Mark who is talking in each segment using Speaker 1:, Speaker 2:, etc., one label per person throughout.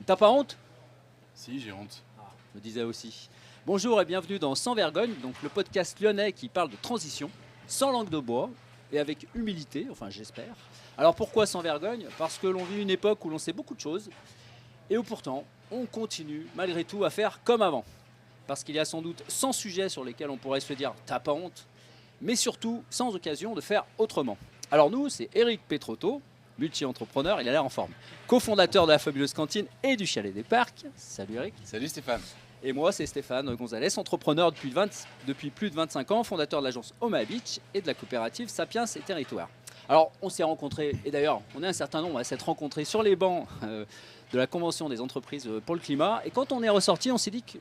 Speaker 1: T'as pas honte?
Speaker 2: Si, j'ai honte.
Speaker 1: Je me disais aussi. Bonjour et bienvenue dans Sans Vergogne, donc le podcast lyonnais qui parle de transition, sans langue de bois et avec humilité, enfin j'espère. Alors pourquoi sans vergogne? Parce que l'on vit une époque où l'on sait beaucoup de choses et où pourtant on continue malgré tout à faire comme avant. Parce qu'il y a sans doute 100 sujets sur lesquels on pourrait se dire t'as pas honte, mais surtout sans occasion de faire autrement. Alors nous, c'est Eric Petrotto, multi-entrepreneur, il a l'air en forme, cofondateur de la fabuleuse cantine et du chalet des parcs. Salut Eric.
Speaker 2: Salut Stéphane.
Speaker 1: Et moi, c'est Stéphane Gonzalez, entrepreneur depuis plus de 25 ans, fondateur de l'agence Oma Beach et de la coopérative Sapiens et Territoire. Alors, on s'est rencontrés, et d'ailleurs, on est un certain nombre à s'être rencontrés sur les bancs de la Convention des entreprises pour le climat. Et quand on est ressorti, on s'est dit qu'il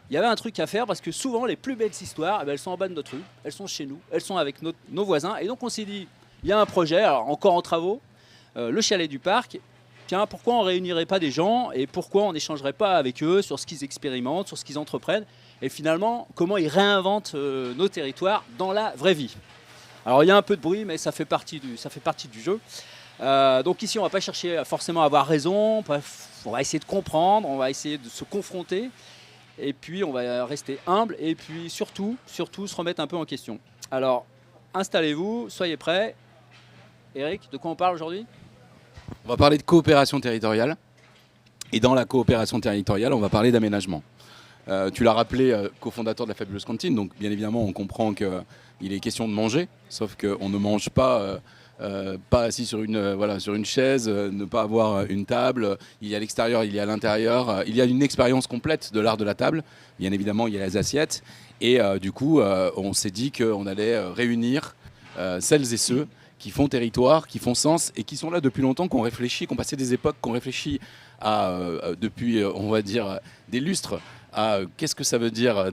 Speaker 1: y avait un truc à faire parce que souvent, les plus belles histoires, elles sont en bas de notre rue, elles sont chez nous, elles sont avec nos voisins. Et donc, on s'est dit, il y a un projet, alors encore en travaux, le chalet du parc. Tiens, pourquoi on ne réunirait pas des gens et pourquoi on n'échangerait pas avec eux sur ce qu'ils expérimentent, sur ce qu'ils entreprennent et finalement comment ils réinventent nos territoires dans la vraie vie. Alors il y a un peu de bruit mais ça fait partie du jeu. Donc ici on ne va pas chercher forcément à avoir raison, on va essayer de comprendre, on va essayer de se confronter et puis on va rester humble et puis surtout se remettre un peu en question. Alors installez-vous, soyez prêts. Eric, de quoi on parle aujourd'hui ?
Speaker 2: On va parler de coopération territoriale. Et dans la coopération territoriale, on va parler d'aménagement. Tu l'as rappelé, cofondateur de la fabuleuse cantine. Donc bien évidemment, on comprend qu'il est question de manger. Sauf qu'on ne mange pas, pas assis sur une chaise, ne pas avoir une table. Il y a à l'extérieur, il y a à l'intérieur. Il y a une expérience complète de l'art de la table. Bien évidemment, il y a les assiettes. Et du coup, on s'est dit qu'on allait réunir celles et ceux qui font territoire, qui font sens et qui sont là depuis longtemps, qui ont réfléchi, qui ont passé des époques, qui ont réfléchi à, depuis, on va dire, des lustres, à qu'est-ce que ça veut dire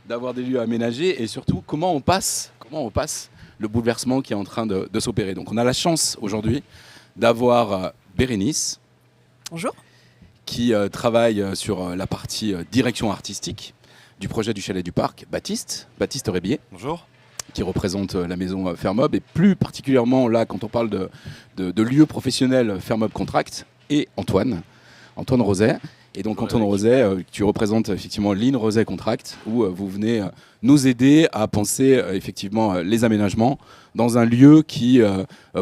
Speaker 2: d'avoir des lieux aménagés et surtout comment on passe le bouleversement qui est en train de s'opérer. Donc on a la chance aujourd'hui d'avoir Bérénice.
Speaker 3: Bonjour.
Speaker 2: Qui travaille sur la partie direction artistique du projet du chalet du parc, Baptiste Rébier.
Speaker 4: Bonjour. Qui
Speaker 2: représente la maison Fairmob et plus particulièrement là quand on parle de lieux professionnels Fairmob Contract et Antoine Roset. Et donc Antoine Roset, tu représentes effectivement Lean Roset Contract où vous venez nous aider à penser effectivement les aménagements dans un lieu qui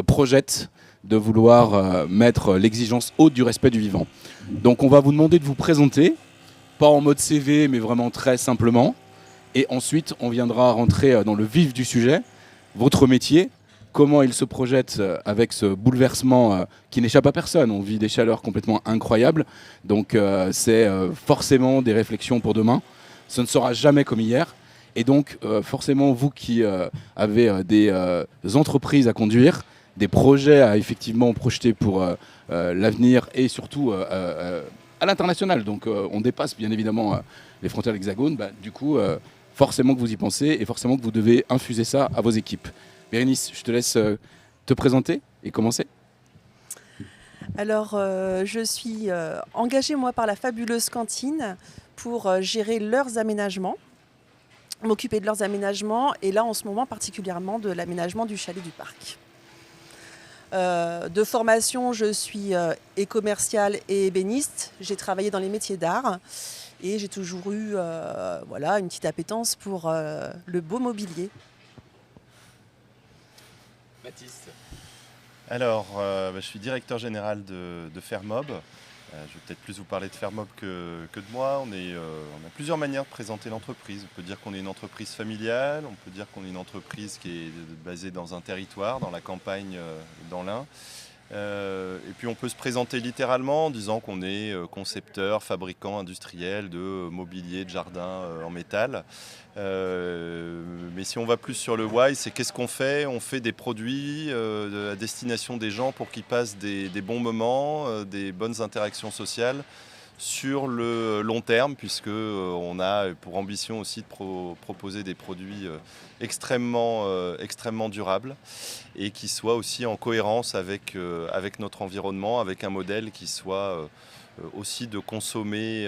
Speaker 2: projette de vouloir mettre l'exigence haute du respect du vivant. Donc on va vous demander de vous présenter, pas en mode CV mais vraiment très simplement. Et ensuite, on viendra rentrer dans le vif du sujet, votre métier, comment il se projette avec ce bouleversement qui n'échappe à personne. On vit des chaleurs complètement incroyables, donc c'est forcément des réflexions pour demain. Ce ne sera jamais comme hier. Et donc, forcément, vous qui avez des entreprises à conduire, des projets à effectivement projeter pour l'avenir et surtout à l'international. Donc, on dépasse bien évidemment les frontières de l'Hexagone. Du coup, forcément que vous y pensez et forcément que vous devez infuser ça à vos équipes. Bérénice, je te laisse te présenter et commencer.
Speaker 3: Alors, je suis engagée, moi, par la fabuleuse cantine pour gérer leurs aménagements, m'occuper de leurs aménagements et là, en ce moment, particulièrement de l'aménagement du chalet du parc. De formation, je suis commerciale et ébéniste. J'ai travaillé dans les métiers d'art. Et j'ai toujours eu une petite appétence pour le beau mobilier.
Speaker 2: Baptiste.
Speaker 4: Alors, je suis directeur général de Fairmob. Je vais peut-être plus vous parler de Fairmob que de moi. On a plusieurs manières de présenter l'entreprise. On peut dire qu'on est une entreprise familiale, on peut dire qu'on est une entreprise qui est basée dans un territoire, dans la campagne, dans l'Ain. Et puis on peut se présenter littéralement en disant qu'on est concepteur, fabricant industriel de mobilier de jardin en métal. Mais si on va plus sur le why, c'est qu'est-ce qu'on fait ? On fait des produits à destination des gens pour qu'ils passent des bons moments, des bonnes interactions sociales sur le long terme, puisqu'on a pour ambition aussi de proposer des produits extrêmement durables et qui soient aussi en cohérence avec notre environnement, avec un modèle qui soit aussi de consommer,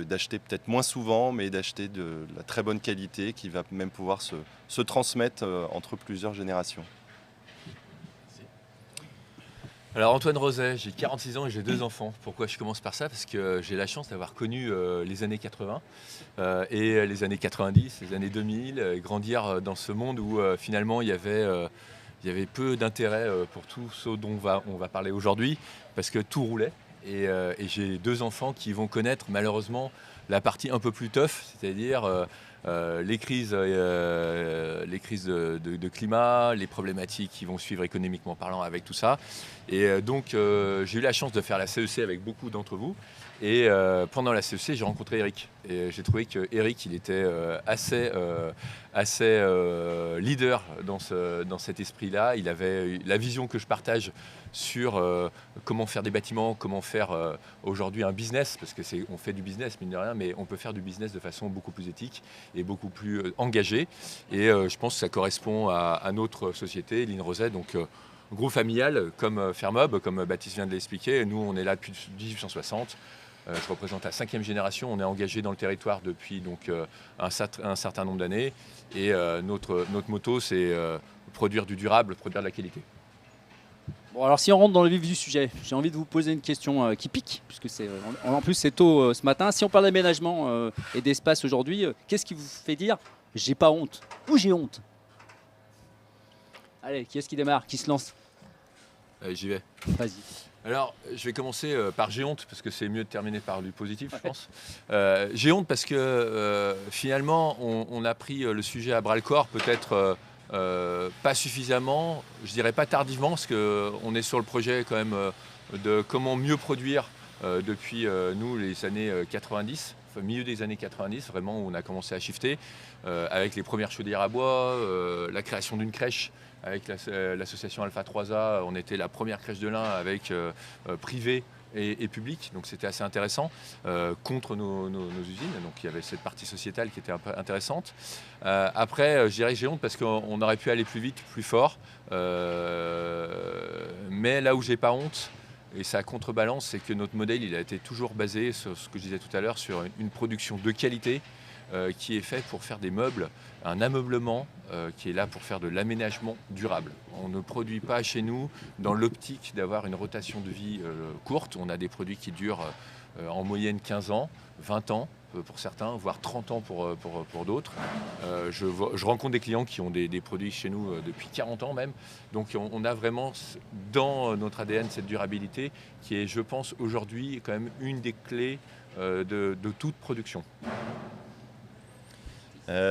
Speaker 4: d'acheter peut-être moins souvent, mais d'acheter de la très bonne qualité qui va même pouvoir se transmettre entre plusieurs générations.
Speaker 5: Alors Antoine Roset, j'ai 46 ans et j'ai 2 enfants. Pourquoi je commence par ça? Parce que j'ai la chance d'avoir connu les années 80 et les années 90, les années 2000, et grandir dans ce monde où finalement il y avait peu d'intérêt pour tout ce dont on va parler aujourd'hui, parce que tout roulait. Et j'ai 2 enfants qui vont connaître malheureusement la partie un peu plus tough, c'est-à-dire les crises de climat, les problématiques qui vont suivre économiquement parlant avec tout ça. Et donc j'ai eu la chance de faire la CEC avec beaucoup d'entre vous. Et pendant la CEC, j'ai rencontré Eric. Et j'ai trouvé que Eric, il était assez leader dans cet esprit-là. Il avait la vision que je partage sur comment faire des bâtiments, comment faire aujourd'hui un business, parce qu'on fait du business, mine de rien, mais on peut faire du business de façon beaucoup plus éthique et beaucoup plus engagée. Et je pense que ça correspond à notre société, Line Roset. Donc, groupe familial comme Fermob, comme Baptiste vient de l'expliquer. Nous, on est là depuis 1860. Je représente la 5e génération. On est engagé dans le territoire depuis donc, un certain nombre d'années. Et notre motto, c'est produire du durable, produire de la qualité.
Speaker 1: Bon, alors si on rentre dans le vif du sujet, j'ai envie de vous poser une question qui pique, puisque en plus c'est tôt ce matin. Si on parle d'aménagement et d'espace aujourd'hui, qu'est-ce qui vous fait dire « j'ai pas honte » ou « j'ai honte » ? Allez, qui est-ce qui démarre ? Qui se lance ?
Speaker 5: Allez, j'y vais.
Speaker 1: Vas-y.
Speaker 5: Alors, je vais commencer par j'ai honte, parce que c'est mieux de terminer par du positif, je pense. J'ai honte parce que finalement, on a pris le sujet à bras-le-corps, peut-être pas suffisamment, je dirais pas tardivement, parce qu'on est sur le projet quand même de comment mieux produire depuis nous les années 90, enfin, milieu des années 90, vraiment où on a commencé à shifter, avec les premières chaudières à bois, la création d'une crèche. Avec l'association Alpha 3A, on était la première crèche de l'Ain avec privé et public, donc c'était assez intéressant, contre nos usines, donc il y avait cette partie sociétale qui était un peu intéressante. Après, je dirais que j'ai honte parce qu'on aurait pu aller plus vite, plus fort, mais là où j'ai pas honte, et ça contrebalance, c'est que notre modèle il a été toujours basé sur ce que je disais tout à l'heure, sur une production de qualité, qui est fait pour faire des meubles, un ameublement qui est là pour faire de l'aménagement durable. On ne produit pas chez nous dans l'optique d'avoir une rotation de vie courte. On a des produits qui durent en moyenne 15 ans, 20 ans pour certains, voire 30 ans pour d'autres. Je rencontre des clients qui ont des produits chez nous depuis 40 ans même. Donc on a vraiment dans notre ADN cette durabilité qui est, je pense, aujourd'hui quand même une des clés de toute production.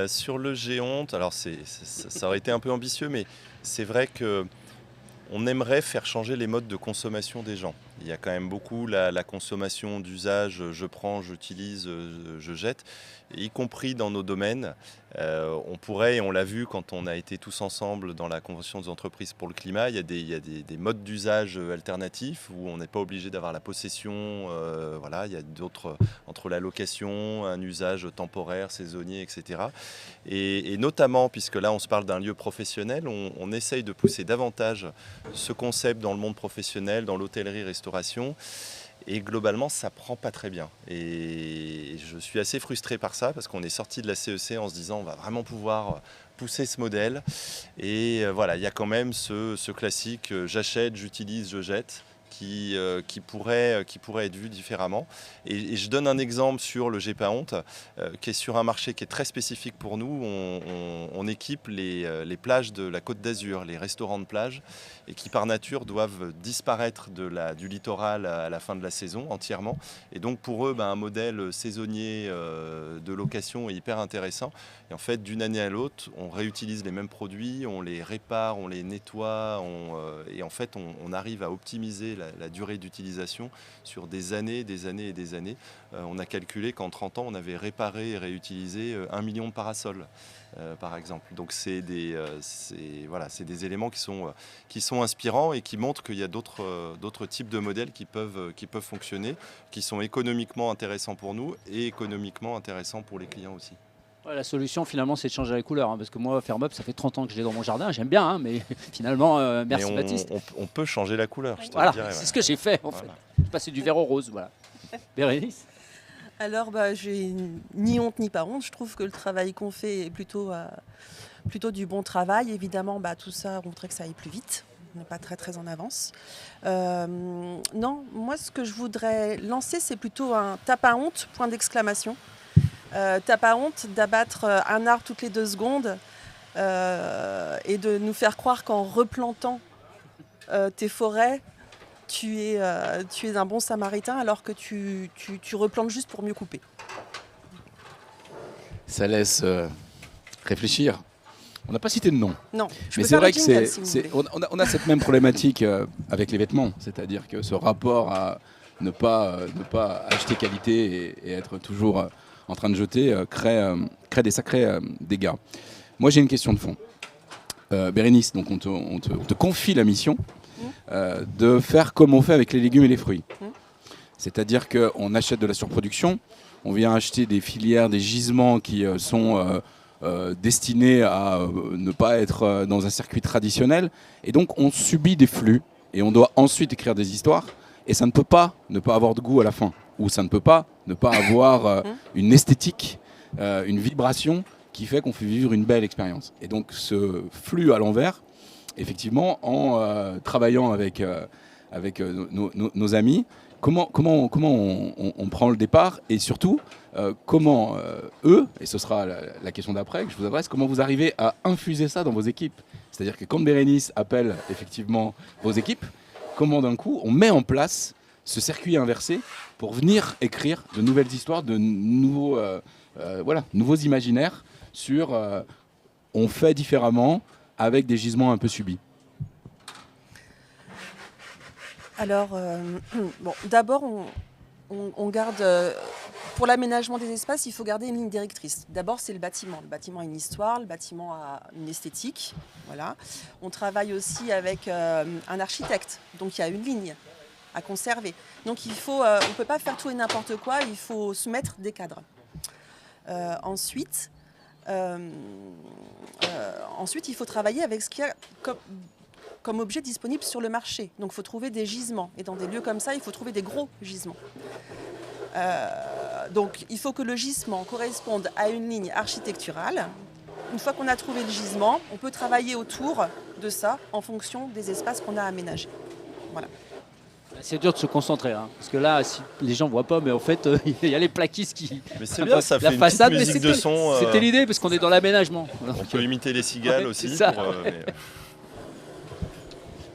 Speaker 4: Sur le géonte, alors ça aurait été un peu ambitieux, mais c'est vrai qu'on aimerait faire changer les modes de consommation des gens. Il y a quand même beaucoup la consommation d'usage, je prends, j'utilise, je jette, y compris dans nos domaines. On pourrait, et on l'a vu quand on a été tous ensemble dans la Convention des entreprises pour le climat, il y a des modes d'usage alternatifs où on n'est pas obligé d'avoir la possession. Voilà, il y a d'autres, entre la location, un usage temporaire, saisonnier, etc. Et notamment, puisque là on se parle d'un lieu professionnel, on essaye de pousser davantage ce concept dans le monde professionnel, dans l'hôtellerie-restauration. Et globalement, ça prend pas très bien. Et je suis assez frustré par ça, parce qu'on est sorti de la CEC en se disant on va vraiment pouvoir pousser ce modèle. Et voilà, il y a quand même ce classique j'achète, j'utilise, je jette, qui pourrait être vu différemment. Et je donne un exemple sur le J'ai pas honte, qui est sur un marché qui est très spécifique pour nous. On équipe les plages de la Côte d'Azur, les restaurants de plage, et qui par nature doivent disparaître du littoral à la fin de la saison entièrement. Et donc pour eux, un modèle saisonnier de location est hyper intéressant. Et en fait, d'une année à l'autre, on réutilise les mêmes produits, on les répare, on les nettoie, et en fait, on arrive à optimiser la durée d'utilisation sur des années et des années. On a calculé qu'en 30 ans, on avait réparé et réutilisé 1 million de parasols, par exemple. Donc c'est des éléments qui sont inspirants et qui montrent qu'il y a d'autres types de modèles qui peuvent fonctionner, qui sont économiquement intéressants pour nous et économiquement intéressants pour les clients aussi.
Speaker 1: Ouais, la solution finalement c'est de changer la couleur, parce que moi Fermob ça fait 30 ans que je l'ai dans mon jardin, j'aime bien, mais finalement merci Baptiste.
Speaker 4: On peut changer la couleur, je te
Speaker 1: voilà,
Speaker 4: le dirais.
Speaker 1: c'est ce que j'ai fait en fait. Je passais du vert au rose, voilà. Bérénice ?
Speaker 3: Alors, j'ai ni honte ni pas honte. Je trouve que le travail qu'on fait est plutôt du bon travail. Évidemment, tout ça, on voudrait que ça aille plus vite. On n'est pas très très en avance. Non, moi ce que je voudrais lancer, c'est plutôt un tape à honte, point d'exclamation. T'as pas honte d'abattre un arbre toutes les 2 secondes et de nous faire croire qu'en replantant tes forêts, tu es un bon samaritain alors que tu replantes juste pour mieux couper.
Speaker 2: Ça laisse réfléchir. On n'a pas cité de nom.
Speaker 3: Non, je
Speaker 2: Mais
Speaker 3: peux
Speaker 2: c'est
Speaker 3: faire
Speaker 2: vrai
Speaker 3: le
Speaker 2: que
Speaker 3: jingle, si vous voulez.
Speaker 2: on a cette même problématique avec les vêtements, c'est-à-dire que ce rapport à ne pas acheter qualité et être toujours en train de jeter crée des sacrés dégâts. Moi j'ai une question de fond. Bérénice, donc on te confie la mission de faire comme on fait avec les légumes et les fruits. C'est-à-dire qu'on achète de la surproduction, on vient acheter des filières, des gisements qui sont destinés à ne pas être dans un circuit traditionnel. Et donc on subit des flux et on doit ensuite écrire des histoires. Et ça ne peut pas ne pas avoir de goût à la fin. Ou ça ne peut pas ne pas avoir une esthétique, une vibration qui fait qu'on fait vivre une belle expérience. Et donc ce flux à l'envers, effectivement, en travaillant avec nos amis, comment on prend le départ et surtout comment eux, et ce sera la question d'après que je vous adresse, comment vous arrivez à infuser ça dans vos équipes. C'est-à-dire que quand Bérénice appelle effectivement vos équipes, comment d'un coup on met en place ce circuit inversé pour venir écrire de nouvelles histoires, de nouveaux imaginaires sur on fait différemment avec des gisements un peu subis.
Speaker 3: Alors, d'abord, on garde, pour l'aménagement des espaces, il faut garder une ligne directrice. D'abord, c'est le bâtiment. Le bâtiment a une histoire, le bâtiment a une esthétique. Voilà. On travaille aussi avec un architecte, donc il y a une ligne à conserver. Donc on ne peut pas faire tout et n'importe quoi, il faut se mettre des cadres. Ensuite, il faut travailler avec ce qu'il y a comme objet disponible sur le marché. Donc il faut trouver des gisements. Et dans des lieux comme ça, il faut trouver des gros gisements. Donc il faut que le gisement corresponde à une ligne architecturale. Une fois qu'on a trouvé le gisement, on peut travailler autour de ça en fonction des espaces qu'on a aménagés. Voilà.
Speaker 1: C'est dur de se concentrer, hein, parce que là, si les gens ne voient pas, mais en fait, il y a les plaquistes qui...
Speaker 4: Mais c'est bien, ça
Speaker 1: la
Speaker 4: fait
Speaker 1: façade,
Speaker 4: une petite musique de son.
Speaker 1: C'était l'idée, parce qu'on est dans l'aménagement.
Speaker 4: On peut imiter les cigales
Speaker 1: Ouais,
Speaker 4: aussi.
Speaker 1: c'est ça.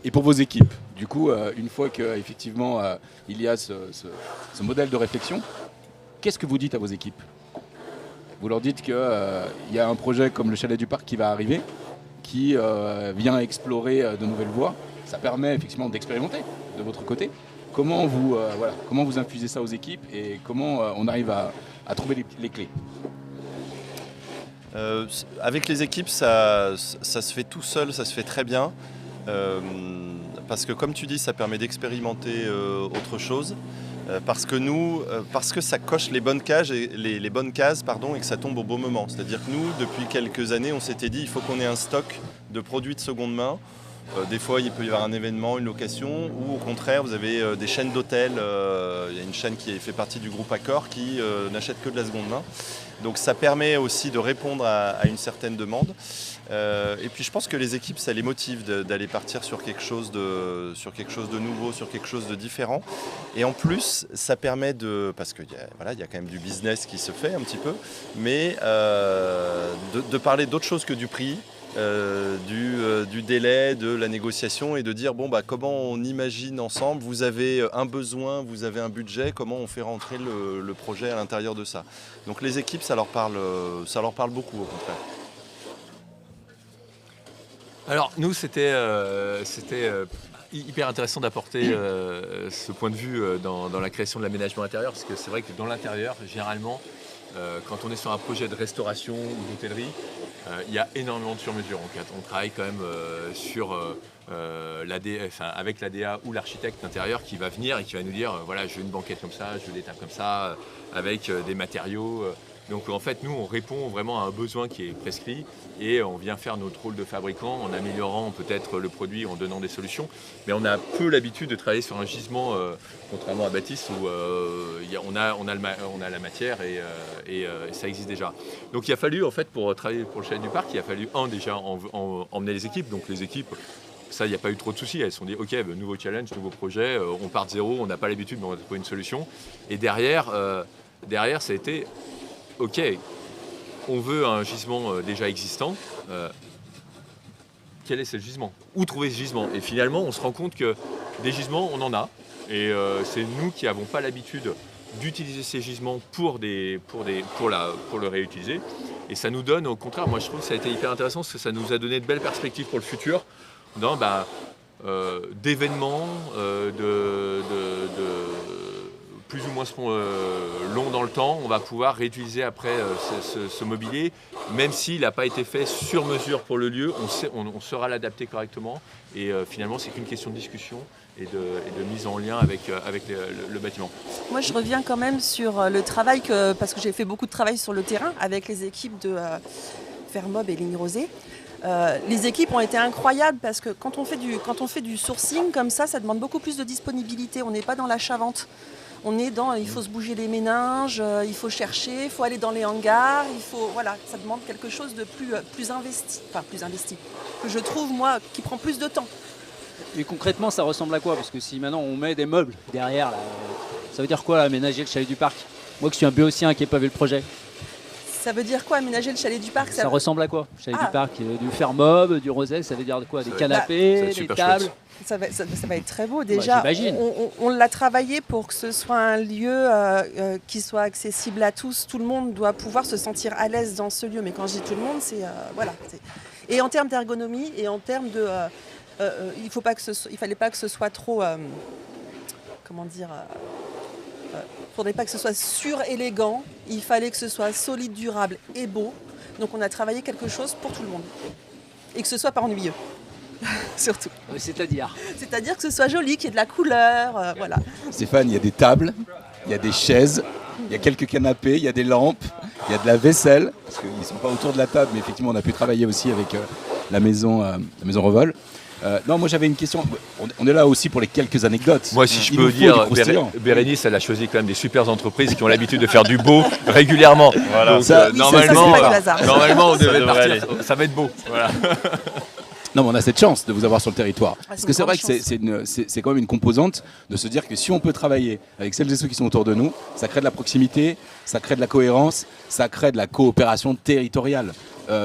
Speaker 2: Et pour vos équipes, du coup, une fois qu'effectivement il y a ce modèle de réflexion, qu'est-ce que vous dites à vos équipes ? Vous leur dites qu'il y a un projet comme le Chalet du Parc qui va arriver, qui vient explorer de nouvelles voies. Ça permet effectivement d'expérimenter de votre côté. Comment vous infusez ça aux équipes et comment on arrive à trouver les clés ?
Speaker 4: Avec les équipes, ça se fait tout seul, ça se fait très bien. Parce que comme tu dis, ça permet d'expérimenter autre chose. Parce que ça coche les bonnes cases, et que ça tombe au bon moment. C'est-à-dire que nous, depuis quelques années, on s'était dit il faut qu'on ait un stock de produits de seconde main. Des fois, il peut y avoir un événement, une location, ou au contraire, vous avez des chaînes d'hôtels. Il y a une chaîne qui fait partie du groupe Accor qui n'achète que de la seconde main. Donc ça permet aussi de répondre à une certaine demande. Et puis je pense que les équipes, ça les motive d'aller partir sur quelque chose de nouveau, sur quelque chose de différent. Et en plus, ça permet parce qu'il y a quand même du business qui se fait un petit peu, mais de parler d'autre chose que du prix. Du délai, de la négociation et de dire comment on imagine ensemble, vous avez un besoin, vous avez un budget, comment on fait rentrer le projet à l'intérieur de ça. Donc les équipes, ça leur parle beaucoup au contraire.
Speaker 5: Alors nous, c'était hyper intéressant d'apporter ce point de vue dans la création de l'aménagement intérieur, parce que c'est vrai que dans l'intérieur, généralement, quand on est sur un projet de restauration ou d'hôtellerie, il y a énormément de sur-mesure. On travaille quand même avec l'ADA ou l'architecte d'intérieur qui va venir et qui va nous dire voilà, je veux une banquette comme ça, je veux des tables comme ça, avec des matériaux. Donc en fait, nous, on répond vraiment à un besoin qui est prescrit et on vient faire notre rôle de fabricant en améliorant peut-être le produit, en donnant des solutions. Mais on a peu l'habitude de travailler sur un gisement, contrairement à Baptiste, où on a la matière et ça existe déjà. Donc il a fallu, en fait, pour travailler pour le Chalet du Parc, il a fallu déjà emmener les équipes. Donc les équipes, Ça, il n'y a pas eu trop de soucis. Elles se sont dit, OK, nouveau challenge, nouveau projet, on part de zéro, on n'a pas l'habitude, mais on va trouver une solution. Et derrière, ça a été, OK, on veut un gisement déjà existant. Quel est ce gisement? Où trouver ce gisement? Et finalement, on se rend compte que des gisements, on en a. Et c'est nous qui n'avons pas l'habitude d'utiliser ces gisements pour le réutiliser. Et ça nous donne, au contraire, moi je trouve que ça a été hyper intéressant parce que ça nous a donné de belles perspectives pour le futur, d'événements, plus ou moins longs dans le temps. On va pouvoir réutiliser après ce mobilier, même s'il n'a pas été fait sur mesure pour le lieu, on saura l'adapter correctement. Et finalement, c'est qu'une question de discussion et de mise en lien avec le bâtiment.
Speaker 3: Moi, je reviens quand même sur le travail, parce que j'ai fait beaucoup de travail sur le terrain avec les équipes de Fermob et Ligne Rosée. Les équipes ont été incroyables parce que quand on fait du sourcing comme ça demande beaucoup plus de disponibilité. On n'est pas dans l'achat-vente. On est dans, il faut se bouger les méninges, il faut chercher, il faut aller dans les hangars, ça demande quelque chose de plus investi, que je trouve moi qui prend plus de temps.
Speaker 1: Et concrètement, ça ressemble à quoi? Parce que si maintenant on met des meubles derrière, là, ça veut dire quoi, là, aménager le chalet du parc? Moi qui suis un béotien qui n'ai pas vu le projet.
Speaker 3: Ça veut dire quoi, aménager le chalet du parc?
Speaker 1: Ça ressemble à quoi? Le chalet du parc, du Fermob, du Roset, ça veut dire quoi? Des canapés, des tables?
Speaker 3: Ça va être très beau. Déjà, on l'a travaillé pour que ce soit un lieu qui soit accessible à tous. Tout le monde doit pouvoir se sentir à l'aise dans ce lieu. Mais quand je dis tout le monde, c'est Et en termes d'ergonomie et en termes de, il fallait pas que ce soit trop, faudrait pas que ce soit surélégant. Il fallait que ce soit solide, durable et beau. Donc on a travaillé quelque chose pour tout le monde et que ce soit pas ennuyeux. Surtout.
Speaker 1: C'est-à-dire
Speaker 3: que ce soit joli, qu'il y ait de la couleur, voilà.
Speaker 2: Stéphane, il y a des tables, il y a des chaises, il y a quelques canapés, il y a des lampes, il y a de la vaisselle, parce qu'ils ne sont pas autour de la table, mais effectivement on a pu travailler aussi avec la maison Revol. Non, moi j'avais une question. On est là aussi pour les quelques anecdotes.
Speaker 5: Moi, si je peux dire, Bérénice, elle a choisi quand même des super entreprises qui ont l'habitude de faire du beau régulièrement. Voilà. Donc, normalement, on devait partir. Ça va être beau. Voilà.
Speaker 2: Non, mais on a cette chance de vous avoir sur le territoire. Parce que c'est vrai que c'est quand même une composante de se dire que si on peut travailler avec celles et ceux qui sont autour de nous, ça crée de la proximité, ça crée de la cohérence, ça crée de la coopération territoriale.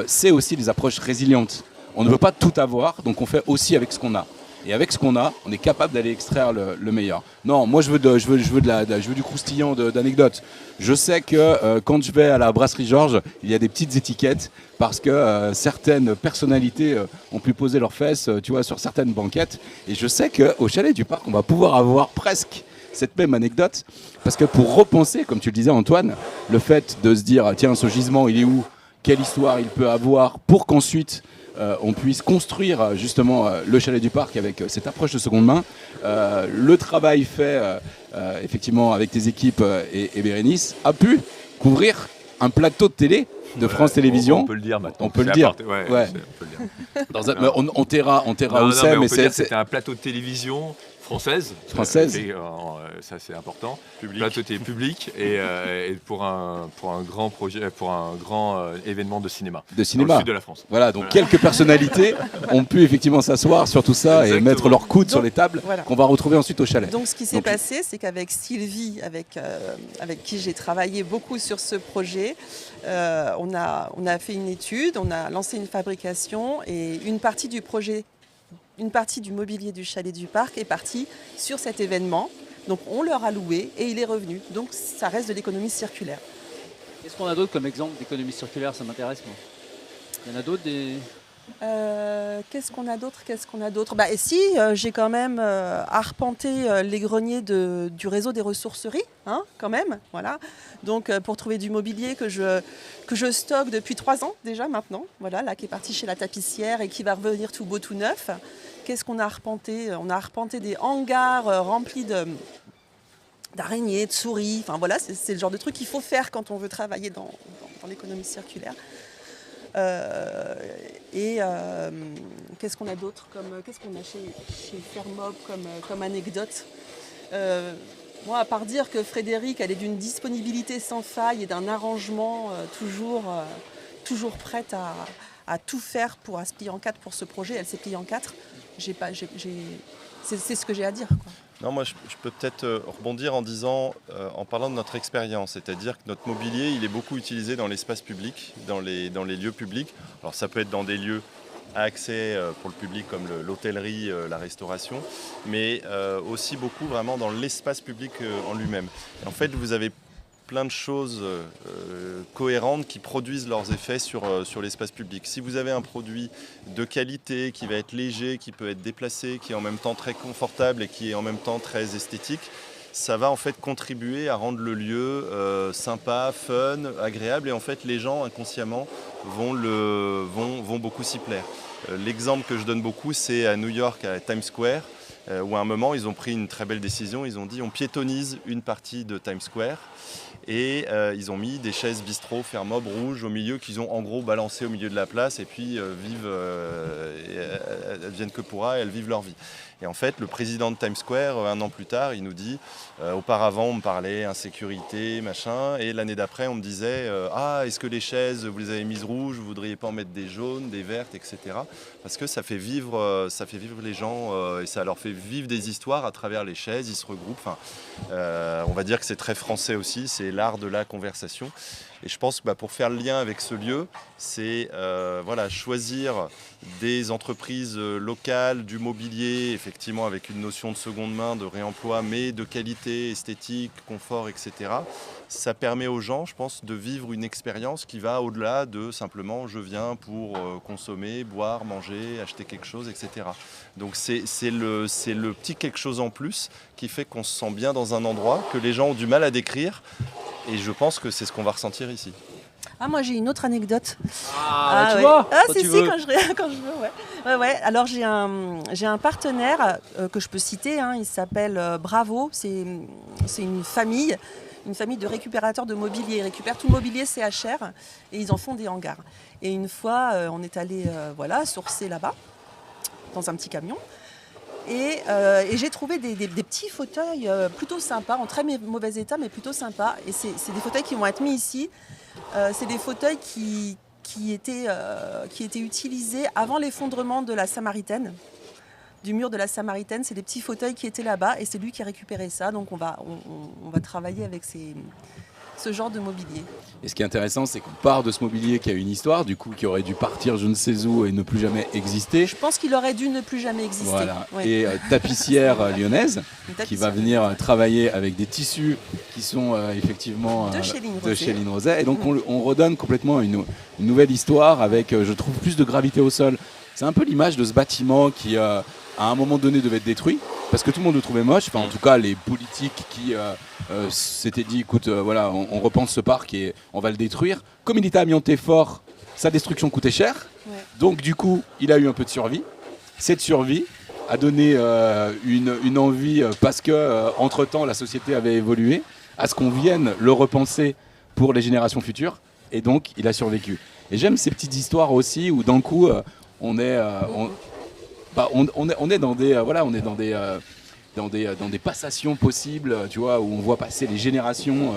Speaker 2: C'est aussi des approches résilientes. On ne veut pas tout avoir, donc on fait aussi avec ce qu'on a. Et avec ce qu'on a, on est capable d'aller extraire le meilleur. Non, moi je veux du croustillant d'anecdotes. Je sais que quand je vais à la brasserie Georges, il y a des petites étiquettes parce que certaines personnalités ont pu poser leurs fesses, sur certaines banquettes. Et je sais qu'au chalet du parc, on va pouvoir avoir presque cette même anecdote. Parce que pour repenser, comme tu le disais Antoine, le fait de se dire, tiens, ce gisement, il est où? Quelle histoire il peut avoir pour qu'ensuite on puisse construire justement le chalet du parc avec cette approche de seconde main. Le travail fait effectivement avec tes équipes et Bérénice a pu couvrir un plateau de télé de France Télévisions.
Speaker 5: On peut le dire maintenant.
Speaker 2: On peut le dire. On taira où c'est, mais
Speaker 5: c'était un plateau de télévision française. Ça c'est important. Plateau télé public et pour un grand projet, pour un grand événement de cinéma. Dans le sud de la France.
Speaker 2: Voilà, donc quelques personnalités ont pu effectivement s'asseoir sur tout ça. Exactement. Et mettre leurs coudes sur les tables qu'on va retrouver ensuite au chalet.
Speaker 3: Donc ce qui s'est passé, c'est qu'avec Sylvie, avec qui j'ai travaillé beaucoup sur ce projet, on a fait une étude, on a lancé une fabrication et une partie du projet. Une partie du mobilier du chalet du parc est partie sur cet événement. Donc on leur a loué et il est revenu. Donc ça reste de l'économie circulaire.
Speaker 1: Qu'est-ce qu'on a d'autre comme exemple d'économie circulaire? Ça m'intéresse, moi. Il y en a d'autres
Speaker 3: Qu'est-ce qu'on a d'autre Et si, j'ai quand même arpenté les greniers du réseau des ressourceries, quand même. Voilà. Donc pour trouver du mobilier que je stocke depuis 3 ans déjà maintenant. Voilà, là qui est parti chez la tapissière et qui va revenir tout beau, tout neuf. Qu'est-ce qu'on a arpenté? On a arpenté des hangars remplis d'araignées, de souris. Enfin voilà, c'est le genre de truc qu'il faut faire quand on veut travailler dans l'économie circulaire. Qu'est-ce qu'on a d'autre qu'est-ce qu'on a chez Fermob comme anecdote? Moi, à part dire que Frédéric, elle est d'une disponibilité sans faille et d'un arrangement toujours prête à tout faire à se plier en 4 pour ce projet. Elle s'est pliée en 4. c'est ce que j'ai à dire, quoi.
Speaker 4: Non, moi je peux peut-être rebondir en disant, en parlant de notre expérience, c'est-à-dire que notre mobilier il est beaucoup utilisé dans l'espace public, dans les lieux publics. Alors ça peut être dans des lieux à accès pour le public comme l'hôtellerie, la restauration, mais aussi beaucoup vraiment dans l'espace public en lui-même. Et en fait vous avez plein de choses cohérentes qui produisent leurs effets sur l'espace public. Si vous avez un produit de qualité, qui va être léger, qui peut être déplacé, qui est en même temps très confortable et qui est en même temps très esthétique, ça va en fait contribuer à rendre le lieu sympa, fun, agréable, et en fait les gens inconsciemment vont beaucoup s'y plaire. L'exemple que je donne beaucoup, c'est à New York, à Times Square, où à un moment ils ont pris une très belle décision, ils ont dit on piétonise une partie de Times Square. Et ils ont mis des chaises bistrot Fermob rouges au milieu qu'ils ont en gros balancé au milieu de la place, et puis elles viennent que pourra, elles vivent leur vie. Et en fait, le président de Times Square, un an plus tard, il nous dit auparavant, on me parlait insécurité, machin, et l'année d'après, on me disait est-ce que les chaises, vous les avez mises rouges, vous voudriez pas en mettre des jaunes, des vertes, etc. Parce que ça fait vivre les gens et ça leur fait vivre des histoires à travers les chaises, ils se regroupent. Enfin, on va dire que c'est très français aussi, c'est l'art de la conversation. Et je pense que pour faire le lien avec ce lieu, c'est choisir des entreprises locales, du mobilier, effectivement avec une notion de seconde main, de réemploi, mais de qualité, esthétique, confort, etc. Ça permet aux gens, je pense, de vivre une expérience qui va au-delà de simplement je viens pour consommer, boire, manger, acheter quelque chose, etc. Donc c'est le petit quelque chose en plus qui fait qu'on se sent bien dans un endroit que les gens ont du mal à décrire. Et je pense que c'est ce qu'on va ressentir ici.
Speaker 3: Ah, moi j'ai une autre anecdote.
Speaker 1: Tu vois
Speaker 3: quand je veux, ouais. Alors j'ai un partenaire que je peux citer, il s'appelle Bravo, c'est une famille de récupérateurs de mobilier. Ils récupèrent tout le mobilier CHR et ils en font des hangars. Et une fois, on est allé sourcer là-bas, dans un petit camion. Et j'ai trouvé des petits fauteuils plutôt sympas, en très mauvais état, mais plutôt sympas. Et c'est des fauteuils qui vont être mis ici. C'est des fauteuils qui étaient utilisés avant l'effondrement de la Samaritaine, du mur de la Samaritaine. C'est des petits fauteuils qui étaient là-bas et c'est lui qui a récupéré ça. Donc on va travailler avec ce genre de mobilier.
Speaker 2: Et ce qui est intéressant, c'est qu'on part de ce mobilier qui a une histoire, du coup, qui aurait dû partir je ne sais où et ne plus jamais exister.
Speaker 3: Je pense qu'il aurait dû ne plus jamais exister.
Speaker 2: Voilà.
Speaker 3: Ouais.
Speaker 2: Et tapissière lyonnaise, qui va venir travailler avec des tissus qui sont effectivement
Speaker 3: de
Speaker 2: chez Line Roset. Et donc on redonne complètement une nouvelle histoire avec, je trouve, plus de gravité au sol. C'est un peu l'image de ce bâtiment qui, à un moment donné, devait être détruit, parce que tout le monde le trouvait moche. Enfin, en tout cas, les politiques qui s'étaient dit, écoute, on repense ce parc et on va le détruire. Comme il était amianté fort, sa destruction coûtait cher. Ouais. Donc, du coup, il a eu un peu de survie. Cette survie a donné une envie, parce que entre-temps, la société avait évolué, à ce qu'on vienne le repenser pour les générations futures. Et donc, il a survécu. Et j'aime ces petites histoires aussi où, d'un coup, on est dans des passations possibles, tu vois, où on voit passer les générations,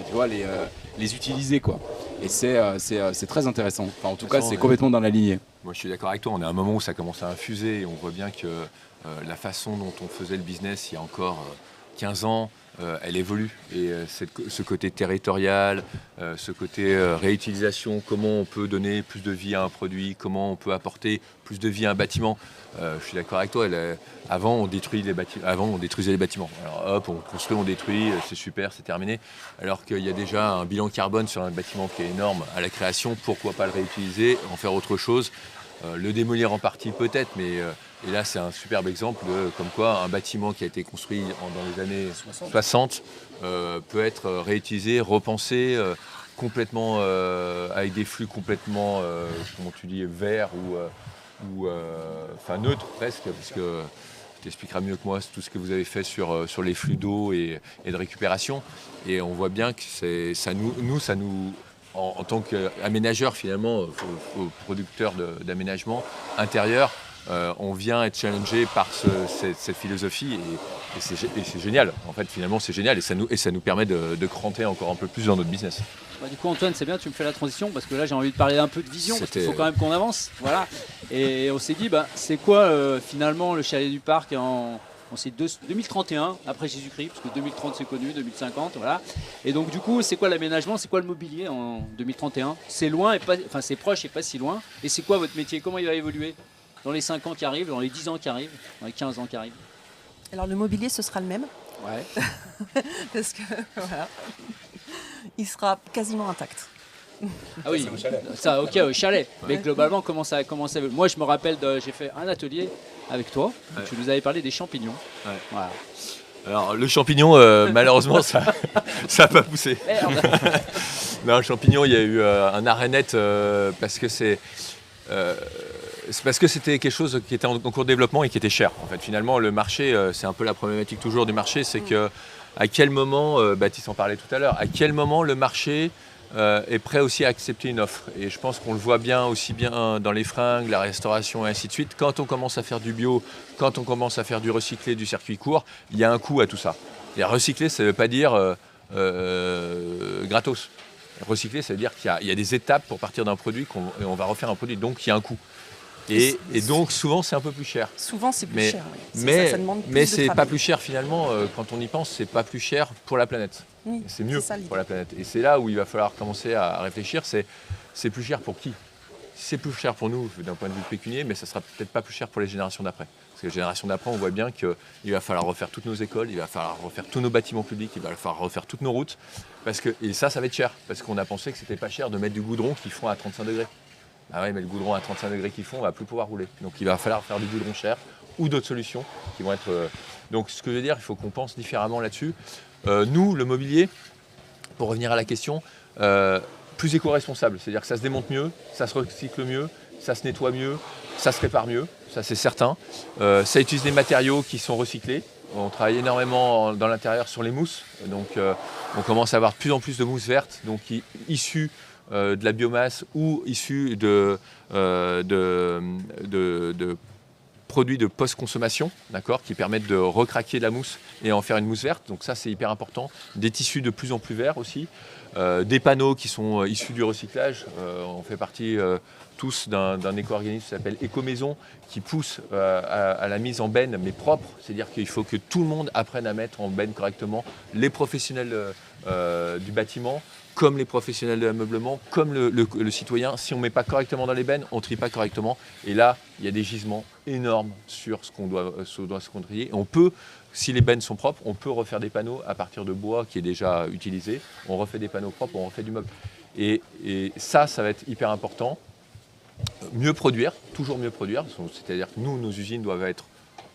Speaker 2: tu vois, les utiliser, quoi. Et c'est très intéressant. Enfin, en tout cas, c'est complètement dans la lignée.
Speaker 5: Moi, je suis d'accord avec toi. On est à un moment où ça commence à infuser et on voit bien que la façon dont on faisait le business il y a encore 15 ans, elle évolue. Et ce côté territorial, ce côté réutilisation, comment on peut donner plus de vie à un produit, comment on peut apporter plus de vie à un bâtiment. Je suis d'accord avec toi. Avant, on détruisait les bâtiments. Alors hop, on construit, on détruit, c'est super, c'est terminé. Alors qu'il y a déjà un bilan carbone sur un bâtiment qui est énorme à la création. Pourquoi pas le réutiliser, en faire autre chose, le démolir en partie peut-être, mais et là, c'est un superbe exemple de comme quoi un bâtiment qui a été construit dans les années 60 peut être réutilisé, repensé, complètement avec des flux complètement, comment tu dis, verts ou neutres presque, parce que tu expliqueras mieux que moi tout ce que vous avez fait sur les flux d'eau et de récupération. Et on voit bien que ça nous en tant qu'aménageur, finalement, producteur d'aménagement intérieur, on vient être challengé par cette philosophie et c'est génial. En fait, finalement, c'est génial et ça nous permet de cranter encore un peu plus dans notre business.
Speaker 1: Du coup, Antoine, c'est bien, tu me fais la transition parce que là, j'ai envie de parler un peu de vision parce qu'il faut
Speaker 5: C'était-
Speaker 1: quand même qu'on avance. Voilà. Et on s'est dit, c'est quoi finalement le chalet du parc on s'est 2031 après Jésus-Christ, parce que 2030 c'est connu, 2050, voilà. Et donc du coup, c'est quoi l'aménagement, c'est quoi le mobilier en 2031? C'est loin, c'est proche et pas si loin. Et c'est quoi votre métier? Comment il va évoluer dans les 5 ans qui arrivent, dans les 10 ans qui arrivent, dans les 15 ans qui arrivent?
Speaker 3: Alors le mobilier, ce sera le même,
Speaker 1: Ouais.
Speaker 3: parce que voilà, il sera quasiment intact.
Speaker 1: Ah oui, ça, ok, au chalet. Mais globalement, comment ça évolue? Moi, je me rappelle, j'ai fait un atelier avec toi.
Speaker 5: Ouais.
Speaker 1: Tu nous avais parlé des champignons.
Speaker 5: Ouais.
Speaker 1: Voilà.
Speaker 5: Alors, le champignon, malheureusement, ça n'a pas poussé.
Speaker 1: Merde.
Speaker 5: Non, le champignon, il y a eu un arrêt net parce que c'est parce que c'était quelque chose qui était en cours de développement et qui était cher. En fait, finalement, le marché, c'est un peu la problématique toujours du marché, c'est que à quel moment, Baptiste en parlait tout à l'heure, à quel moment le marché est prêt aussi à accepter une offre. Et je pense qu'on le voit bien aussi bien dans les fringues, la restauration et ainsi de suite. Quand on commence à faire du bio, quand on commence à faire du recyclé, du circuit court, il y a un coût à tout ça. Et recycler, ça ne veut pas dire gratos. Recycler, ça veut dire qu'il y a des étapes pour partir d'un produit et on va refaire un produit. Donc il y a un coût. Et donc souvent c'est un peu plus cher.
Speaker 3: Souvent, c'est plus
Speaker 5: Mais-
Speaker 3: cher. Oui. Ça demande plus
Speaker 5: Mais
Speaker 3: de
Speaker 5: c'est
Speaker 3: travail.
Speaker 5: pas plus cher finalement, quand on y pense, c'est pas plus cher pour la planète.
Speaker 3: Oui,
Speaker 5: Et c'est mieux
Speaker 3: ça, l'idée.
Speaker 5: pour la planète. Et c'est là où il va falloir commencer à réfléchir, c'est plus cher pour qui? C'est plus cher pour nous d'un point de vue pécunier, mais ça sera peut-être pas plus cher pour les générations d'après. Parce que les générations d'après, on voit bien qu'il va falloir refaire toutes nos écoles, il va falloir refaire tous nos bâtiments publics, il va falloir refaire toutes nos routes. Et ça va être cher. Parce qu'on a pensé que c'était pas cher de mettre du goudron qu'ils font à 35 degrés. Ah ouais, mais le goudron à 35 degrés qu'ils font, on va plus pouvoir rouler. Donc il va falloir faire du goudron cher ou d'autres solutions qui vont être. Donc ce que je veux dire, il faut qu'on pense différemment là-dessus. Nous, le mobilier, pour revenir à la question, plus éco-responsable. C'est-à-dire que ça se démonte mieux, ça se recycle mieux, ça se nettoie mieux, ça se répare mieux, ça c'est certain. Ça utilise des matériaux qui sont recyclés. On travaille énormément dans l'intérieur sur les mousses. Donc on commence à avoir de plus en plus de mousses vertes, donc issues de la biomasse ou issues de produits de post-consommation, d'accord, qui permettent de recraquer la mousse et en faire une mousse verte. Donc ça, c'est hyper important. Des tissus de plus en plus verts aussi. Des panneaux qui sont issus du recyclage. On fait partie tous d'un éco-organisme qui s'appelle Éco-Maison, qui pousse à la mise en benne, mais propre. C'est-à-dire qu'il faut que tout le monde apprenne à mettre en benne correctement. Les professionnels du bâtiment, comme les professionnels de l'ameublement, comme le citoyen. Si on ne met pas correctement dans les bennes, on ne trie pas correctement. Et là, il y a des gisements énormes sur ce qu'on doit trier. On peut, si les bennes sont propres, on peut refaire des panneaux à partir de bois qui est déjà utilisé. On refait des panneaux propres, on refait du meuble. Et ça va être hyper important. Mieux produire, toujours mieux produire. C'est-à-dire que nous, nos usines doivent être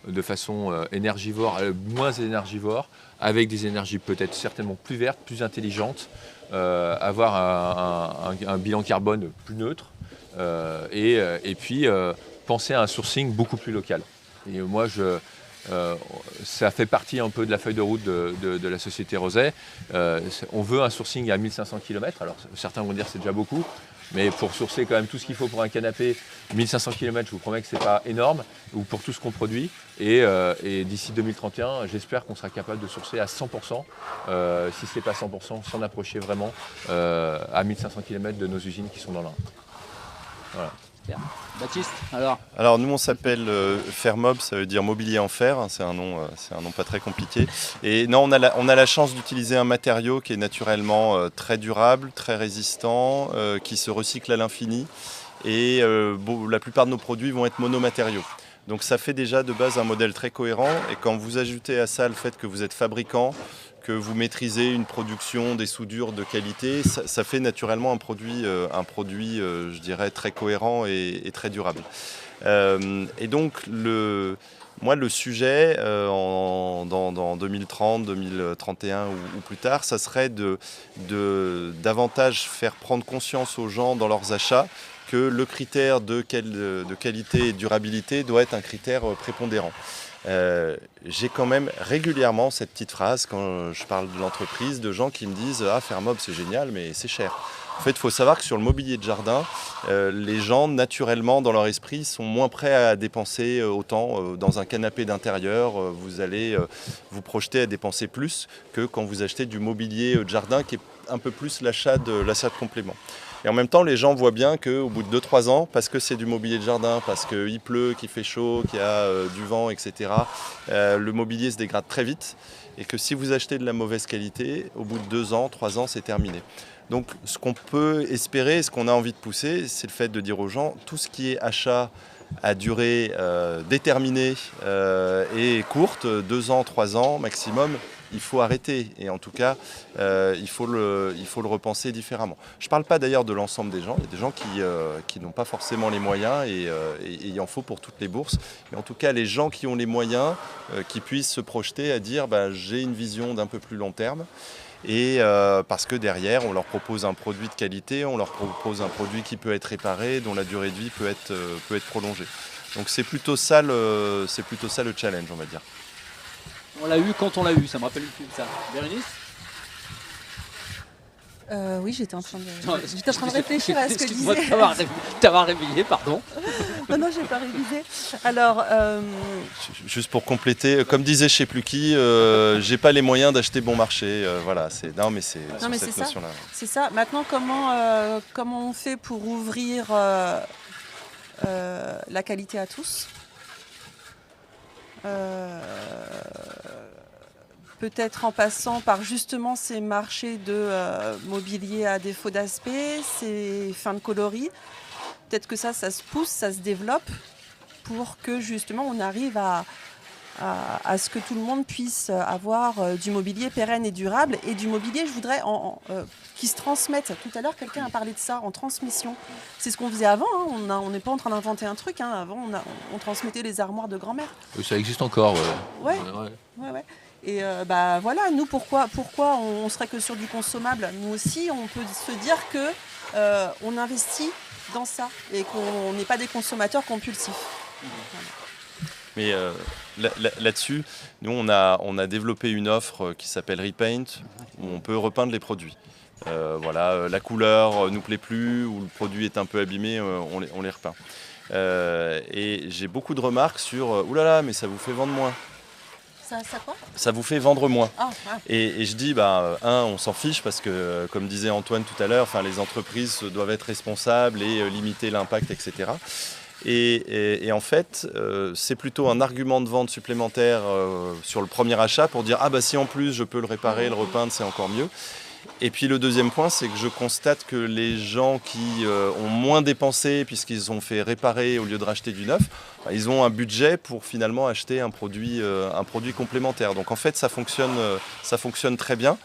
Speaker 5: de façon énergivore, moins énergivore, avec des énergies peut-être certainement plus vertes, plus intelligentes, avoir un bilan carbone plus neutre et puis penser à un sourcing beaucoup plus local. Et moi, ça fait partie un peu de la feuille de route de la société Roset. On veut un sourcing à 1500 km. Alors certains vont dire que c'est déjà beaucoup, mais pour sourcer quand même tout ce qu'il faut pour un canapé, 1500 km, je vous promets que c'est pas énorme, ou pour tout ce qu'on produit. Et d'ici 2031, j'espère qu'on sera capable de sourcer à 100%, si ce n'est pas 100%, s'en approcher vraiment à 1500 km de nos usines qui sont dans l'Ain. Voilà.
Speaker 1: Baptiste, alors?
Speaker 4: Alors nous on s'appelle Fermob, ça veut dire mobilier en fer, hein, c'est un nom pas très compliqué. Et non, on a la chance d'utiliser un matériau qui est naturellement très durable, très résistant, qui se recycle à l'infini. Et la plupart de nos produits vont être monomatériaux. Donc ça fait déjà de base un modèle très cohérent. Et quand vous ajoutez à ça le fait que vous êtes fabricant, que vous maîtrisez une production, des soudures de qualité, ça fait naturellement un produit, je dirais, très cohérent et très durable. Et donc, le sujet, dans 2030, 2031 ou plus tard, ça serait de davantage faire prendre conscience aux gens dans leurs achats que le critère de qualité et de durabilité doit être un critère prépondérant. J'ai quand même régulièrement cette petite phrase quand je parle de l'entreprise, de gens qui me disent « Ah, Fermob, c'est génial, mais c'est cher ». En fait, il faut savoir que sur le mobilier de jardin, les gens, naturellement, dans leur esprit, sont moins prêts à dépenser autant. Dans un canapé d'intérieur, vous allez vous projeter à dépenser plus que quand vous achetez du mobilier de jardin, qui est un peu plus l'achat de complément. Et en même temps, les gens voient bien qu'au bout de 2-3 ans, parce que c'est du mobilier de jardin, parce qu'il pleut, qu'il fait chaud, qu'il y a du vent, etc., le mobilier se dégrade très vite. Et que si vous achetez de la mauvaise qualité, au bout de 2 ans, 3 ans, c'est terminé. Donc ce qu'on peut espérer, ce qu'on a envie de pousser, c'est le fait de dire aux gens, tout ce qui est achat à durée déterminée et courte, 2 ans, 3 ans maximum, il faut arrêter. Et en tout cas, il faut le repenser différemment. Je ne parle pas d'ailleurs de l'ensemble des gens. Il y a des gens qui n'ont pas forcément les moyens et il en faut pour toutes les bourses. Mais en tout cas, les gens qui ont les moyens, qui puissent se projeter à dire j'ai une vision d'un peu plus long terme. Et parce que derrière, on leur propose un produit de qualité, on leur propose un produit qui peut être réparé, dont la durée de vie peut être prolongée. Donc c'est plutôt ça le challenge, on va dire.
Speaker 1: On l'a eu quand on l'a eu, ça me rappelle une pub ça. Bérénice?
Speaker 3: Oui, j'étais en train de réfléchir à ce que
Speaker 1: Excuse-moi
Speaker 3: disait.
Speaker 1: de t'avoir réveillé, pardon.
Speaker 3: Non, j'ai pas révisé. Alors,
Speaker 4: Juste pour compléter, comme disait je sais plus qui, j'ai pas les moyens d'acheter bon marché. Voilà, c'est cette
Speaker 3: ça.
Speaker 4: notion-là.
Speaker 3: C'est ça. Maintenant, comment on fait pour ouvrir la qualité à tous? Peut-être en passant par justement ces marchés de mobilier à défaut d'aspect, ces fins de coloris. Peut-être que ça se pousse, ça se développe pour que justement on arrive à ce que tout le monde puisse avoir du mobilier pérenne et durable et du mobilier, je voudrais, qui se transmette. Tout à l'heure, quelqu'un a parlé de ça, en transmission. C'est ce qu'on faisait avant, hein. On n'est pas en train d'inventer un truc. Hein. Avant, on transmettait les armoires de grand-mère.
Speaker 5: Oui, ça existe encore.
Speaker 3: Ouais. Et voilà, nous, pourquoi on serait que sur du consommable? Nous aussi, on peut se dire que on investit dans ça et qu'on n'est pas des consommateurs compulsifs.
Speaker 4: Mais là-dessus, nous, on a développé une offre qui s'appelle Repaint, où on peut repeindre les produits. La couleur nous plaît plus, ou le produit est un peu abîmé, on les repeint. Et j'ai beaucoup de remarques sur « oulala, mais ça vous fait vendre moins ».
Speaker 3: Ça quoi?
Speaker 4: Ça vous fait vendre moins.
Speaker 3: Ah.
Speaker 4: Et je dis, on s'en fiche parce que, comme disait Antoine tout à l'heure, les entreprises doivent être responsables et limiter l'impact, etc. Et en fait, c'est plutôt un argument de vente supplémentaire sur le premier achat pour dire si en plus je peux le réparer, le repeindre, c'est encore mieux. Et puis le deuxième point, c'est que je constate que les gens qui ont moins dépensé puisqu'ils ont fait réparer au lieu de racheter du neuf, ils ont un budget pour finalement acheter un produit complémentaire. Donc en fait, ça fonctionne très bien.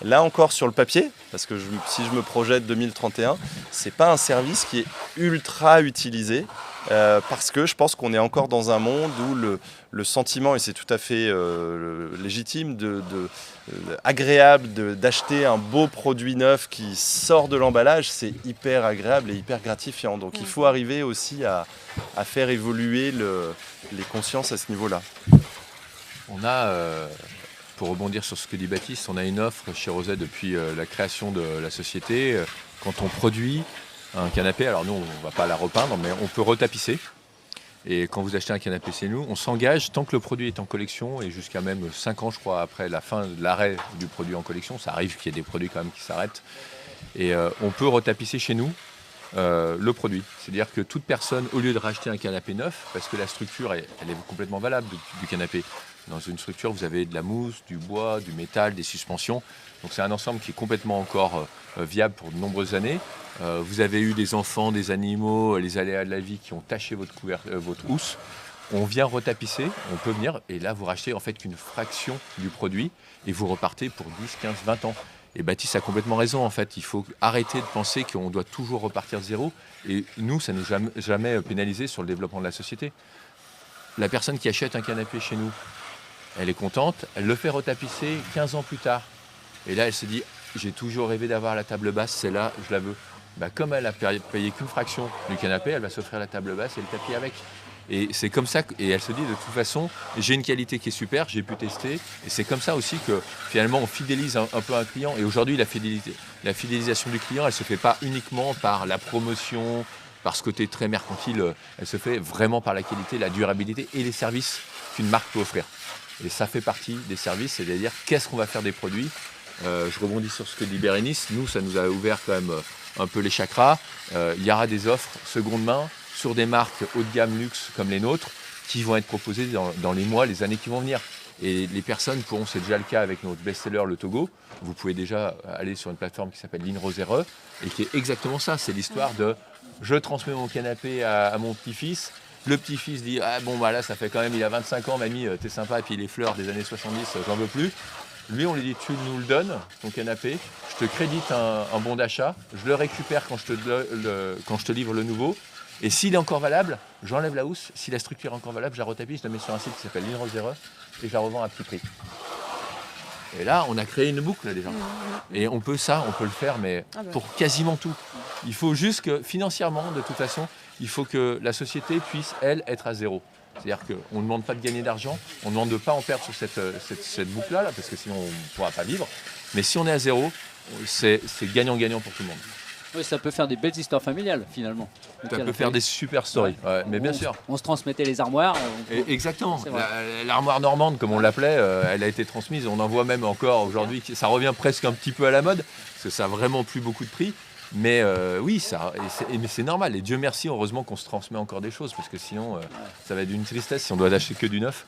Speaker 4: Là encore sur le papier, parce que si je me projette 2031, c'est pas un service qui est ultra utilisé parce que je pense qu'on est encore dans un monde où le sentiment, et c'est tout à fait légitime, agréable d'acheter un beau produit neuf qui sort de l'emballage, c'est hyper agréable et hyper gratifiant. Donc il faut arriver aussi à faire évoluer les consciences à ce niveau-là.
Speaker 5: On a, pour rebondir sur ce que dit Baptiste, on a une offre chez Roset depuis la création de la société. Quand on produit un canapé, alors nous on ne va pas la repeindre, mais on peut retapisser. Et quand vous achetez un canapé chez nous, on s'engage tant que le produit est en collection et jusqu'à même 5 ans, je crois, après la fin de l'arrêt du produit en collection. Ça arrive qu'il y ait des produits quand même qui s'arrêtent. Et on peut retapisser chez nous le produit. C'est-à-dire que toute personne, au lieu de racheter un canapé neuf, parce que la structure, elle est complètement valable du canapé. Dans une structure, vous avez de la mousse, du bois, du métal, des suspensions. Donc c'est un ensemble qui est complètement encore viable pour de nombreuses années. Vous avez eu des enfants, des animaux, les aléas de la vie qui ont taché votre housse. On vient retapisser, on peut venir, et là vous rachetez en fait qu'une fraction du produit et vous repartez pour 10, 15, 20 ans. Et Baptiste a complètement raison, en fait, il faut arrêter de penser qu'on doit toujours repartir de zéro. Et nous, ça ne nous a jamais pénalisé sur le développement de la société. La personne qui achète un canapé chez nous, elle est contente, elle le fait retapisser 15 ans plus tard. Et là, elle se dit, j'ai toujours rêvé d'avoir la table basse, celle-là, je la veux. Comme elle a payé qu'une fraction du canapé, elle va s'offrir la table basse et le tapis avec. Et c'est comme ça, et elle se dit de toute façon, j'ai une qualité qui est super, j'ai pu tester, et c'est comme ça aussi que finalement on fidélise un peu un client. Et aujourd'hui, la fidélisation du client, elle se fait pas uniquement par la promotion, par ce côté très mercantile, elle se fait vraiment par la qualité, la durabilité et les services qu'une marque peut offrir. Et ça fait partie des services, c'est-à-dire qu'est-ce qu'on va faire des produits. Je rebondis sur ce que dit Bérénice, nous ça nous a ouvert quand même un peu les chakras. Il y aura des offres seconde main sur des marques haut de gamme luxe comme les nôtres qui vont être proposées dans les mois, les années qui vont venir. Et les personnes pourront, c'est déjà le cas avec notre best-seller le Togo, vous pouvez déjà aller sur une plateforme qui s'appelle Line Rosere et qui est exactement ça, c'est l'histoire de je transmets mon canapé à mon petit-fils, le petit-fils dit ah bon bah là ça fait quand même, il a 25 ans mamie, t'es sympa, et puis les fleurs des années 70 j'en veux plus. Lui, on lui dit, tu nous le donnes, ton canapé, je te crédite un bon d'achat, je le récupère quand je te livre le nouveau, et s'il est encore valable, j'enlève la housse, si la structure est encore valable, je la retapis, je la mets sur un site qui s'appelle Line Rosere, et je la revends à petit prix. Et là, on a créé une boucle déjà. Et on peut le faire, mais pour quasiment tout. Il faut juste que, financièrement, de toute façon, il faut que la société puisse, elle, être à zéro. C'est-à-dire qu'on ne demande pas de gagner d'argent, on ne demande de pas en perdre sur cette boucle-là, parce que sinon on ne pourra pas vivre. Mais si on est à zéro, c'est gagnant-gagnant pour tout le monde.
Speaker 1: Oui, ça peut faire des belles histoires familiales finalement.
Speaker 5: Ça peut faire des super stories, ouais, mais bien sûr.
Speaker 1: On se transmettait les armoires.
Speaker 5: Exactement. L'armoire normande, comme on l'appelait, elle a été transmise. On en voit même encore aujourd'hui. Ça revient presque un petit peu à la mode, parce que ça n'a vraiment plus beaucoup de prix. Mais oui, mais c'est normal. Et Dieu merci, heureusement qu'on se transmet encore des choses, parce que sinon, ça va être d'une tristesse si on doit acheter que du neuf.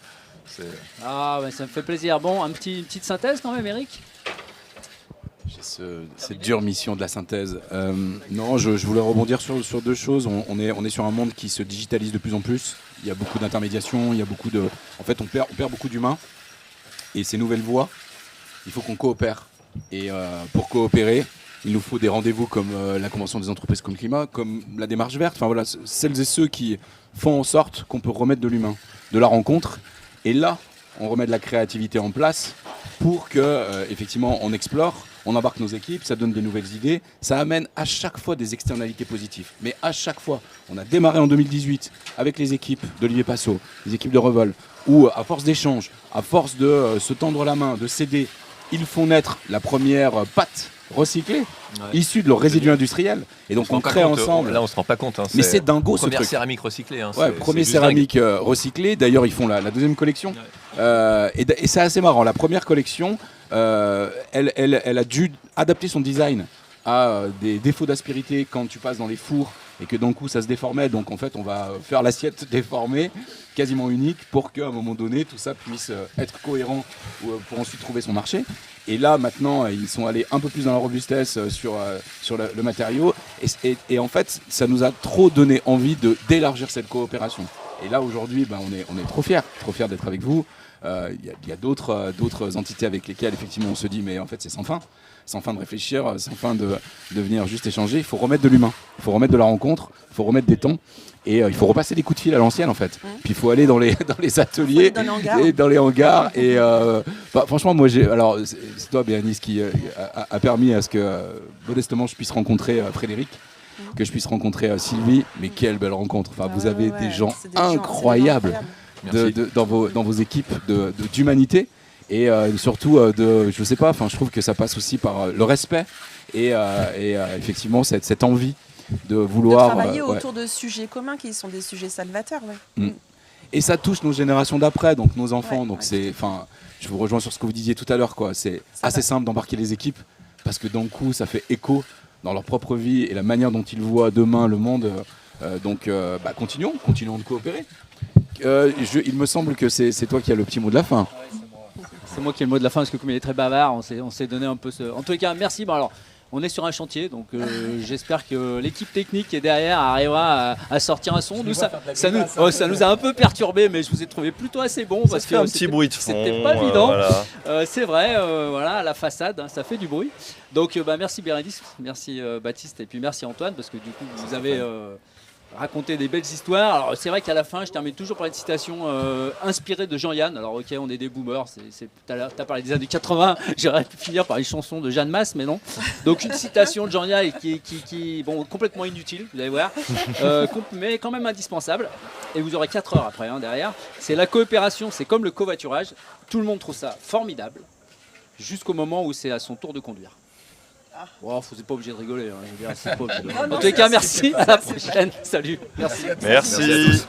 Speaker 1: Ah, ouais, ça me fait plaisir. Bon, une petite synthèse quand même, Eric.
Speaker 2: J'ai cette dure mission de la synthèse. Non, je voulais rebondir sur deux choses. On est sur un monde qui se digitalise de plus en plus. Il y a beaucoup d'intermédiation, il y a beaucoup de... En fait, on perd beaucoup d'humains. Et ces nouvelles voies, il faut qu'on coopère. Et pour coopérer, il nous faut des rendez-vous comme la Convention des entreprises comme le climat, comme la démarche verte. Enfin voilà, celles et ceux qui font en sorte qu'on peut remettre de l'humain, de la rencontre. Et là, on remet de la créativité en place pour que, effectivement, on explore, on embarque nos équipes, ça donne des nouvelles idées. Ça amène à chaque fois des externalités positives. Mais à chaque fois, on a démarré en 2018 avec les équipes d'Olivier Passot, les équipes de Revol, où à force d'échanges, à force de se tendre la main, de s'aider, ils font naître la première pâte recyclés, issus de leurs résidus industriels. Et donc on crée ensemble.
Speaker 5: Là on se rend pas compte.
Speaker 2: Mais c'est dingo ce truc.
Speaker 5: Première céramique recyclée.
Speaker 2: Premier céramique recyclé. D'ailleurs ils font la deuxième collection. Et c'est assez marrant. La première collection, elle a dû adapter son design à des défauts d'aspérité quand tu passes dans les fours et que d'un coup ça se déformait. Donc en fait on va faire l'assiette déformée, quasiment unique, pour qu'à un moment donné tout ça puisse être cohérent pour ensuite trouver son marché. Et là maintenant ils sont allés un peu plus dans la robustesse sur le matériau et en fait ça nous a trop donné envie d'élargir cette coopération. Et là aujourd'hui on est trop fiers d'être avec vous. Il y a d'autres entités avec lesquelles effectivement on se dit mais en fait c'est sans fin de réfléchir, sans fin de venir juste échanger. Il faut remettre de l'humain, il faut remettre de la rencontre, il faut remettre des temps et il faut repasser des coups de fil à l'ancienne en fait. Puis il faut aller dans les ateliers et dans les hangars et franchement moi c'est toi Bérénice qui a permis à ce que modestement je puisse rencontrer Frédéric, que je puisse rencontrer Sylvie, mais quelle belle rencontre. Enfin vous avez des gens incroyables dans vos équipes d'humanité. Et surtout, je sais pas, je trouve que ça passe aussi par le respect et effectivement cette envie de vouloir...
Speaker 3: De travailler autour de sujets communs qui sont des sujets salvateurs.
Speaker 2: Et ça touche nos générations d'après, donc nos enfants. Donc je vous rejoins sur ce que vous disiez tout à l'heure. C'est assez simple d'embarquer les équipes parce que d'un coup, ça fait écho dans leur propre vie et la manière dont ils voient demain le monde. Continuons de coopérer. Il me semble que c'est toi qui as le petit mot de la fin.
Speaker 1: C'est moi qui ai le mot de la fin parce que comme il est très bavard, on s'est donné un peu ce... En tous les cas, merci. Bon, alors, on est sur un chantier, donc j'espère que l'équipe technique qui est derrière arrivera à sortir un son. Nous, ça nous a un peu perturbé, mais je vous ai trouvé plutôt assez bon parce que
Speaker 4: un petit bruit de fond.
Speaker 1: C'était pas évident. Voilà. C'est vrai, la façade, ça fait du bruit. Donc, merci Bérénice, merci Baptiste et puis merci Antoine parce que du coup vous avez raconter des belles histoires. Alors c'est vrai qu'à la fin je termine toujours par une citation inspirée de Jean-Yann. Alors ok, on est des boomers, t'as parlé des années 80, j'aurais pu finir par une chanson de Jeanne Masse, mais non. Donc une citation de Jean-Yann qui complètement inutile, vous allez voir, mais quand même indispensable. et vous aurez 4 heures après derrière. C'est la coopération, c'est comme le covoiturage. Tout le monde trouve ça formidable jusqu'au moment où c'est à son tour de conduire. Vous n'êtes pas obligé de rigoler. Hein, je veux dire, c'est pas obligé. En tous les cas, merci. À la prochaine. Salut. Merci.
Speaker 4: Merci.